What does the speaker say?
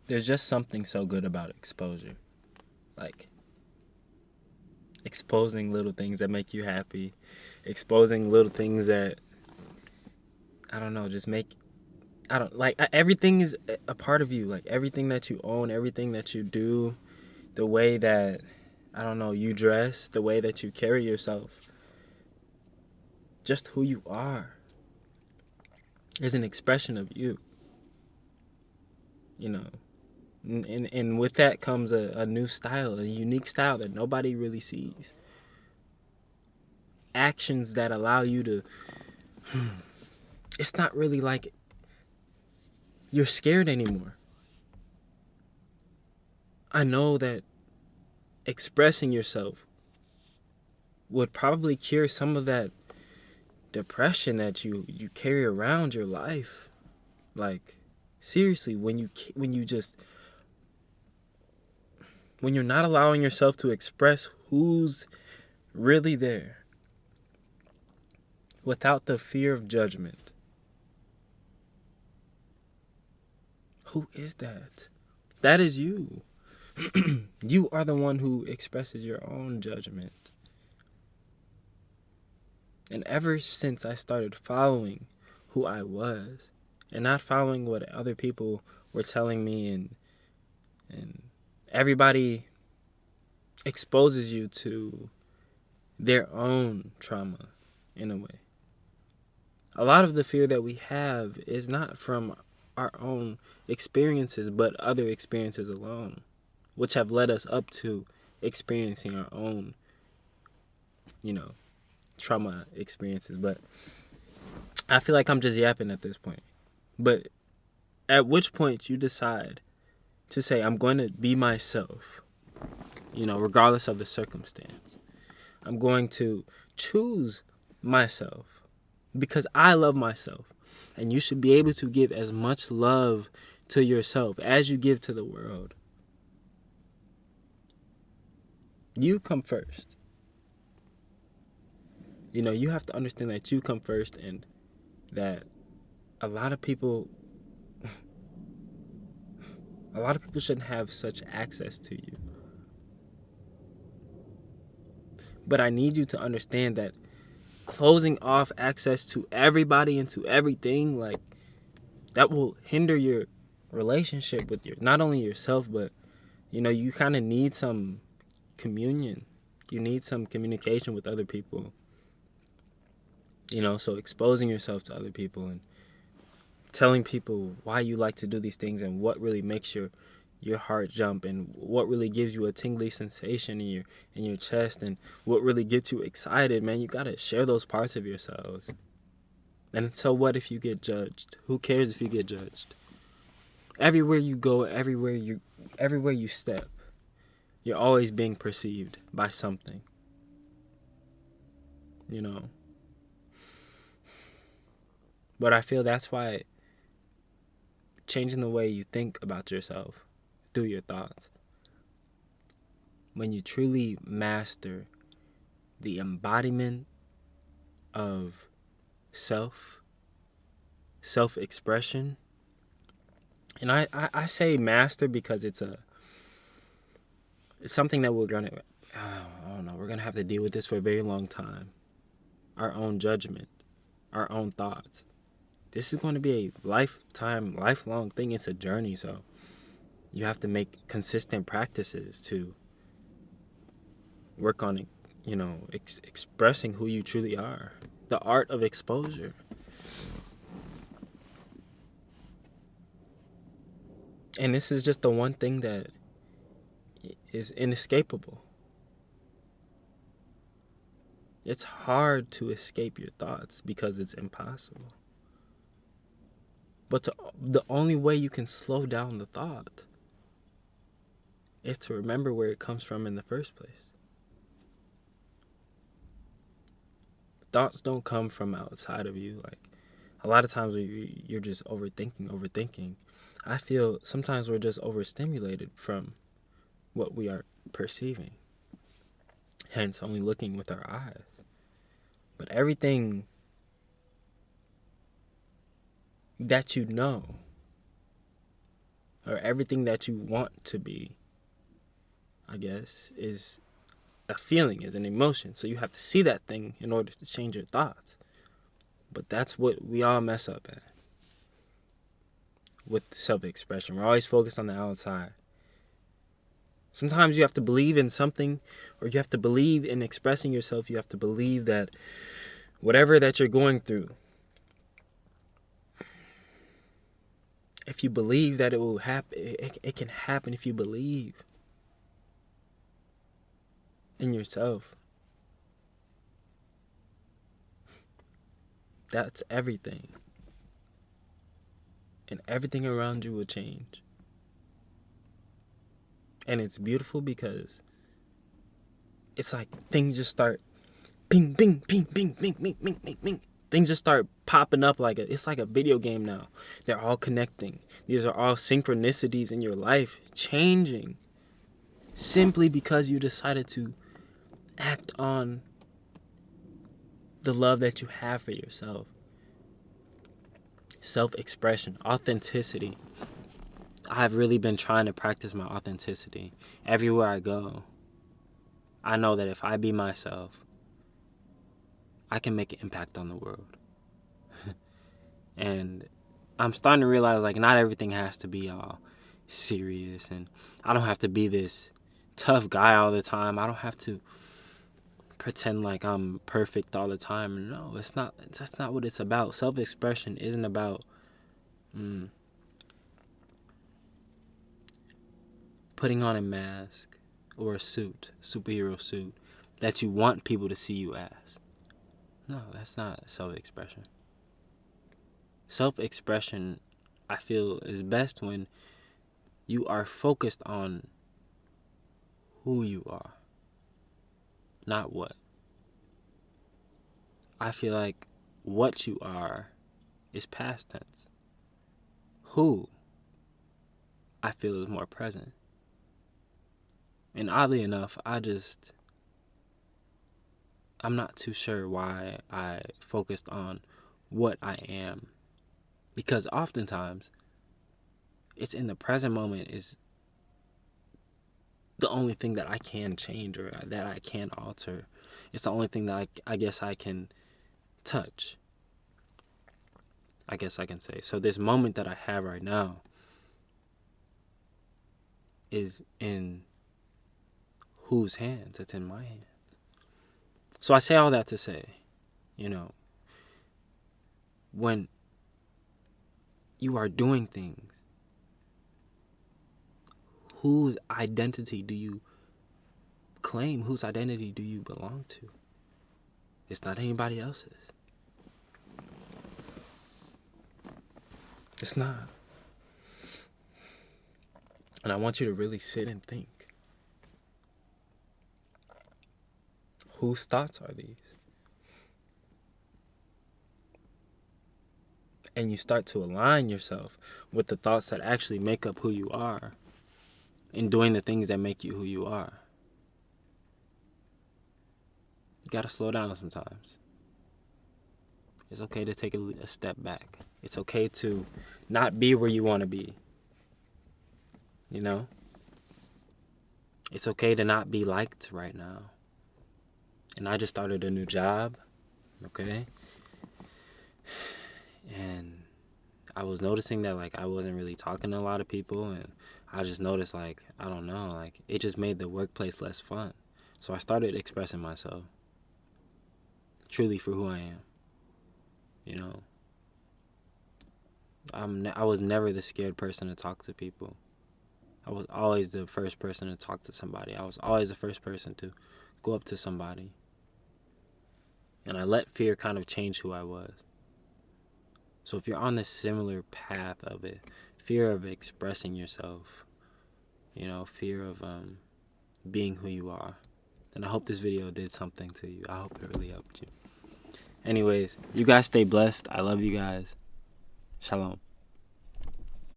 there's just something so good about exposure. Like exposing little things that make you happy, exposing little things that I don't know, just make I don't like everything is a part of you. Like everything that you own, everything that you do, the way that I don't know, you dress, the way that you carry yourself, just who you are is an expression of you, you know. And with that comes a new style, a unique style that nobody really sees. Actions that allow you to it's not really like you're scared anymore. I know that expressing yourself would probably cure some of that depression that you carry around your life. Like seriously, when you're not allowing yourself to express who's really there without the fear of judgment. Who is that? That is you. You are the one who expresses your own judgment. And ever since I started following who I was and not following what other people were telling me and everybody exposes you to their own trauma in a way. A lot of the fear that we have is not from our own experiences but other experiences alone, which have led us up to experiencing our own, you know, trauma experiences. But I feel like I'm just yapping at this point. But at which point you decide to say, I'm going to be myself, regardless of the circumstance. I'm going to choose myself because I love myself. And you should be able to give as much love to yourself as you give to the world. You come first. You have to understand that you come first and that a lot of people shouldn't have such access to you. But I need you to understand that closing off access to everybody and to everything, like, that will hinder your relationship with not only yourself, but, you kind of need some communion. You need some communication with other people. So exposing yourself to other people and telling people why you like to do these things and what really makes your heart jump and what really gives you a tingly sensation in your chest and what really gets you excited, man. You gotta share those parts of yourselves. And so what if you get judged? Who cares if you get judged? Everywhere you go, everywhere you step, you're always being perceived by something. But I feel that's why changing the way you think about yourself through your thoughts, when you truly master the embodiment of self-expression, and I say master because it's something that we're gonna have to deal with this for a very long time. Our own judgment, our own thoughts. This is going to be a lifelong thing. It's a journey, so you have to make consistent practices to work on, expressing who you truly are. The art of exposure. And this is just the one thing that is inescapable. It's hard to escape your thoughts because it's impossible. But the only way you can slow down the thought is to remember where it comes from in the first place. Thoughts don't come from outside of you. Like, a lot of times you're just overthinking. I feel sometimes we're just overstimulated from what we are perceiving. Hence, only looking with our eyes. But everything that or everything that you want to be, I guess, is a feeling, is an emotion. So you have to see that thing in order to change your thoughts. But that's what we all mess up at with self-expression. We're always focused on the outside. Sometimes you have to believe in something, or you have to believe in expressing yourself. You have to believe that whatever that you're going through, if you believe that it will happen, it can happen if you believe in yourself. That's everything. And everything around you will change. And it's beautiful because it's like things just start ping, ping, ping, ping, ping, ping, ping, ping, ping. Things just start popping up it's like a video game now. They're all connecting. These are all synchronicities in your life changing simply because you decided to act on the love that you have for yourself. Self-expression, authenticity. I've really been trying to practice my authenticity. Everywhere I go, I know that if I be myself, I can make an impact on the world. And I'm starting to realize, like, not everything has to be all serious, and I don't have to be this tough guy all the time. I don't have to pretend like I'm perfect all the time. No, it's not. That's not what it's about. Self-expression isn't about putting on a mask or a suit, superhero suit, that you want people to see you as. No, that's not self-expression. Self-expression, I feel, is best when you are focused on who you are, not what. I feel like what you are is past tense. Who, I feel, is more present. And oddly enough, I'm not too sure why I focused on what I am. Because oftentimes, it's in the present moment is the only thing that I can change or that I can alter. It's the only thing that I guess I can touch. I guess I can say. So this moment that I have right now is in whose hands? It's in my hands. So I say all that to say, when you are doing things, whose identity do you claim? Whose identity do you belong to? It's not anybody else's. It's not. And I want you to really sit and think. Whose thoughts are these? And you start to align yourself with the thoughts that actually make up who you are and doing the things that make you who you are. You gotta slow down sometimes. It's okay to take a step back. It's okay to not be where you want to be. It's okay to not be liked right now. And I just started a new job, okay? And I was noticing that, like, I wasn't really talking to a lot of people, and I just noticed, like, I don't know, like, it just made the workplace less fun. So I started expressing myself truly for who I am. I was never the scared person to talk to people. I was always the first person to talk to somebody. I was always the first person to go up to somebody. And I let fear kind of change who I was. So if you're on this similar path of it, fear of expressing yourself, fear of being who you are, then I hope this video did something to you. I hope it really helped you. Anyways, you guys stay blessed. I love you guys. Shalom.